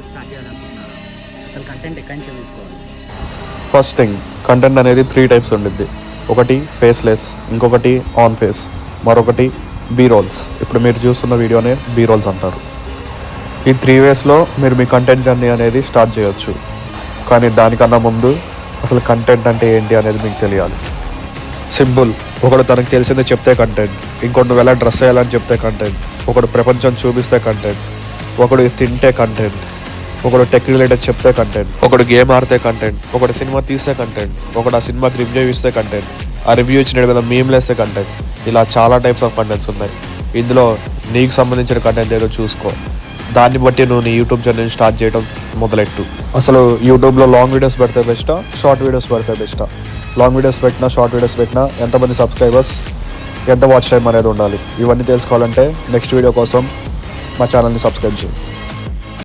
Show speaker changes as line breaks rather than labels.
Start చేయాలనుకుంటున్నారా? అసలు content ఎక్కడి నుంచి తీసుకోవాలి?
ఫస్ట్ థింగ్, కంటెంట్ అనేది 3 టైప్స్ ఉండిద్ది. ఒకటి ఫేస్లెస్, ఇంకొకటి ఆన్ ఫేస్, మరొకటి బీ రోల్స్. ఇప్పుడు మీరు చూస్తున్న వీడియోనే బీ రోల్స్ అంటారు. ఈ 3 వేస్లో మీరు మీ కంటెంట్ జర్నీ అనేది స్టార్ట్ చేయొచ్చు. కానీ దానికన్నా ముందు అసలు కంటెంట్ అంటే ఏంటి అనేది మీకు తెలియాలి. సింపుల్, ఒకడు తనకు తెలిసిందే చెప్తే కంటెంట్, ఇంకోటి నువ్వు ఎలా డ్రెస్ చేయాలని చెప్తే కంటెంట్, ఒకడు ప్రపంచం చూపిస్తే కంటెంట్, ఒకడు తింటే కంటెంట్, ఒకడు టెక్ రిలేటెడ్ చెప్తే కంటెంట్, ఒకడు గేమ్ ఆడితే కంటెంట్, ఒకడు సినిమా తీస్తే కంటెంట్, ఒకడు ఆ సినిమాకి రివ్యూ ఇస్తే కంటెంట్, ఆ రివ్యూ ఇచ్చిన మీద మీమ్లు వేస్తే కంటెంట్. ఇలా చాలా టైప్స్ ఆఫ్ కంటెంట్స్ ఉన్నాయి. ఇందులో నీకు సంబంధించిన కంటెంట్ ఏదో చూసుకో, దాన్ని బట్టి నువ్వు నీ యూట్యూబ్ ఛానల్ స్టార్ట్ చేయడం మొదలెట్టు. అసలు యూట్యూబ్లో లాంగ్ వీడియోస్ పెడితే బెస్టా, షార్ట్ వీడియోస్ పెడితే బెస్టా? లాంగ్ వీడియోస్ పెట్టినా, షార్ట్ వీడియోస్ పెట్టినా ఎంతమంది సబ్స్క్రైబర్స్, ఎంత వాచ్ టైం అనేది ఉండాలి? ఇవన్నీ తెలుసుకోవాలంటే నెక్స్ట్ వీడియో కోసం మా ఛానల్ని సబ్స్క్రైబ్ చేయండి.